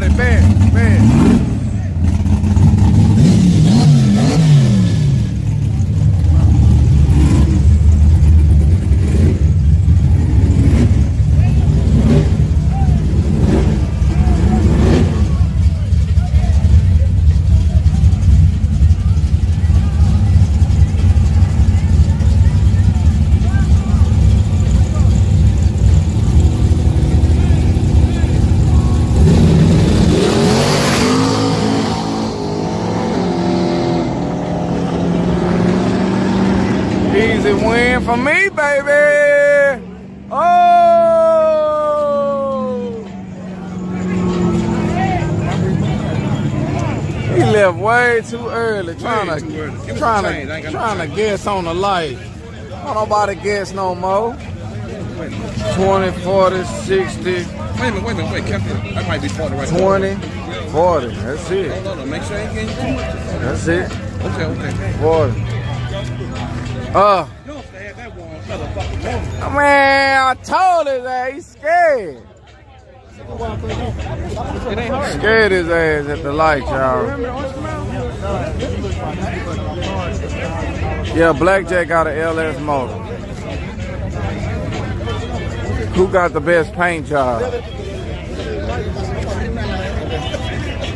start it, man. Easy win for me, baby. Oh! He left way too early, trying to guess on the light. Don't nobody guess no more. 20, 40, 60. Wait a minute, Captain. That might be part of right 20, 40. That's it. Hold on, make sure I ain't getting too much. That's it. Okay. 40. You don't have that one motherfucking woman. Man, I told his ass he's scared. It ain't hard. Scared his ass at the light, y'all. Yeah, Blackjack got an LS motor. Who got the best paint job?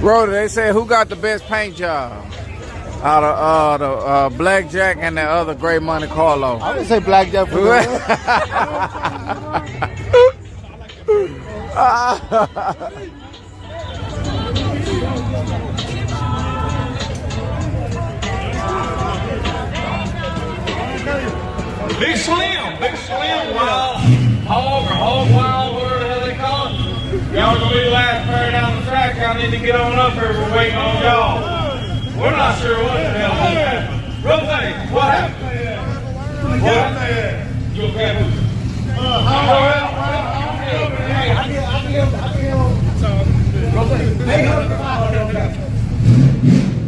Rhoda, they said who got the best paint job? Out of the Blackjack and the other Great Monte Carlo. I would say Blackjack for Big Slim, Wild Hog or Hog Wild, whatever the hell they call it. Y'all gonna be the last pair down the track. Y'all need to get on up here. We're waiting on y'all. We're not sure what the hell happened. Rotate, what happened? What happened? You okay?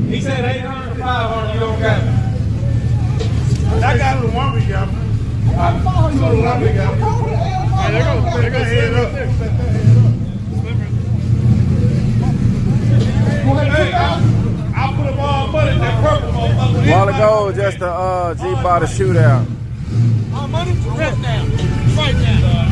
He said 800 to 500, you okay? That guy was one we got. They're gonna head up. Hey, I'll put them all money in that purple motherfucker. While ago, just the G-Body Shootout. All money? Right now. Right now.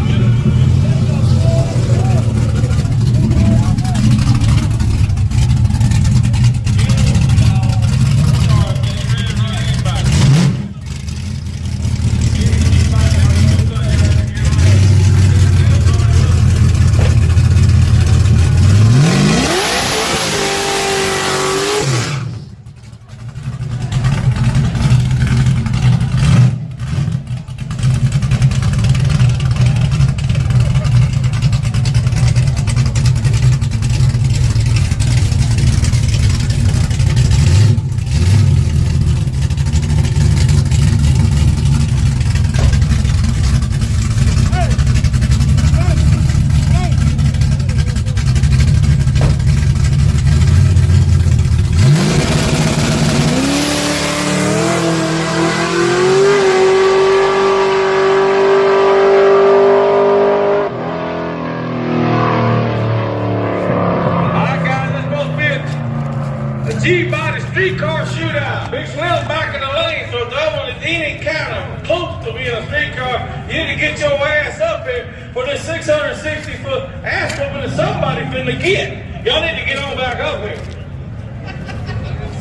G-Body streetcar shootout. Big Slim's back in the lane, so double the Dean County close to being a streetcar. You need to get your ass up here for this 660-foot ass whooping that somebody finna get. Y'all need to get on back up here.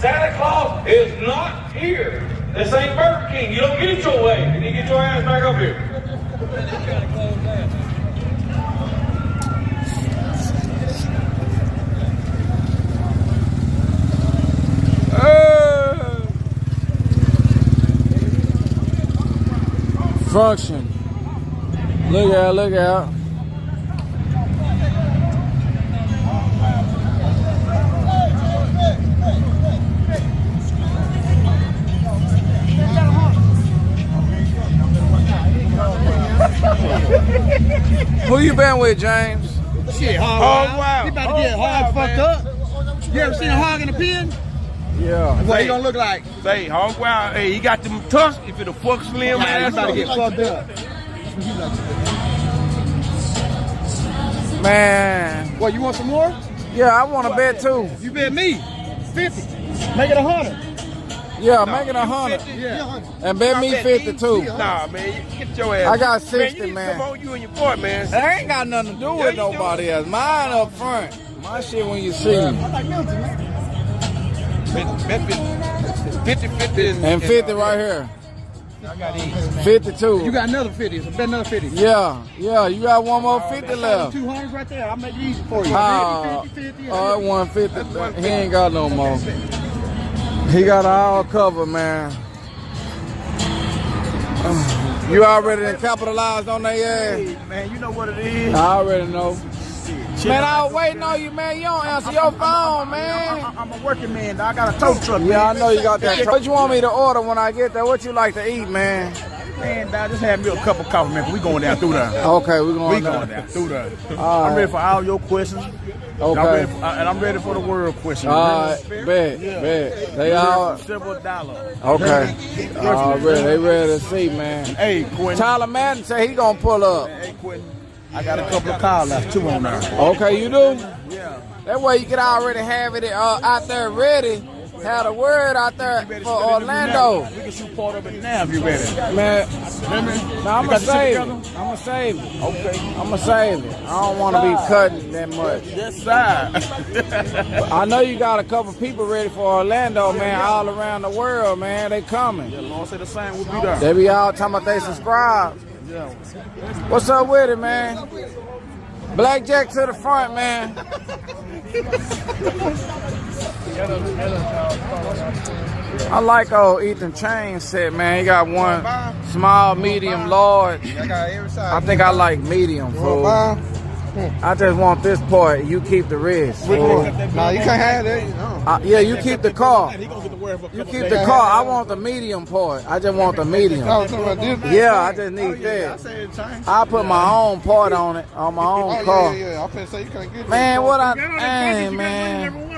Santa Claus is not here. This ain't Burger King. You don't get it your way. You need to get your ass back up here. Function. Look out, look out. Who you been with, James? Shit, Hog Wild. He about to get hog fucked up. You ever seen a hog in a pen? Yeah. What he gonna look like? Say, Hog Wild, hey, he got them tusks. If it'll fuck Slim, Nah, he ass about to up. get fucked up. Man. What, you want some more? Yeah, I want to bet too. You bet me 50. Make it 100. Yeah, make it 100. Yeah. And bet me 50 too. Nah, man, get your ass. I got 60, man. Come on, you and your boy, man. That ain't got nothing to do with nobody else. Mine up front. My shit when you see me. Bet 50 And 50 right here. I got these. 52. You got another 50. So bet another 50. Yeah, you got one more 50 left. 200 right there. I'll make it easy for you. 50. Oh, 150. He ain't got no more. He got all covered, man. You already done capitalized on their ass? Hey, man, you know what it is. I already know. Man, I was waiting on you, man. You don't answer your phone, man. I'm a working man. I got a tow truck. Yeah, I know you got that. What you want me to order when I get there? What you like to eat, man? Man, dog, just have me a cup of coffee, man. We going down through there. Okay, we going down through there. All I'm ready for all your questions. Okay. I'm ready for the world question. All right, bet. They all several dollars. okay. Already, they ready to see, man. Hey, Quentin. Tyler Madden say he gonna pull up. Hey, Quentin. I got a couple of cars left, 2 on there. Okay, you do? Yeah. That way you can already have it out there ready. Have the word out there for Orlando. We can shoot part of it now if you ready. Man, nah, I'm gonna save it. Okay. I'm gonna save it. I don't want to be cutting that much. Yes, sir. I know you got a couple people ready for Orlando, man, all around the world, man. They coming. Yeah, Lord say the same. We'll be there. They be all talking about they subscribe. Yeah. What's up with it, man? Blackjack to the front, man. I like old Ethan Chain set, man. He got one small, medium, large. I think I like medium, fool. I just want this part. You keep the rest. No, you can't have that. Yeah, you keep the car. You keep the car. I want the medium part. I just want the medium. Yeah, I just need that. I put my own part on it, on my own car. Man, what hey, man.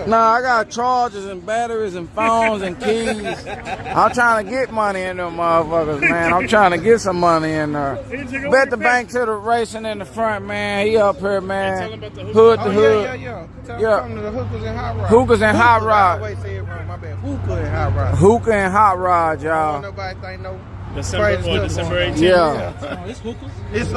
Nah, I got chargers and batteries and phones and keys. I'm trying to get money in them motherfuckers, man. I'm trying to get some money in there. Bet the bank to the racing in the front, man. He up here, man. Hood to hood. Yeah. Hookahs and hot rod. Hookah and hot rod, y'all. Nobody think no. December 18th. Yeah. It's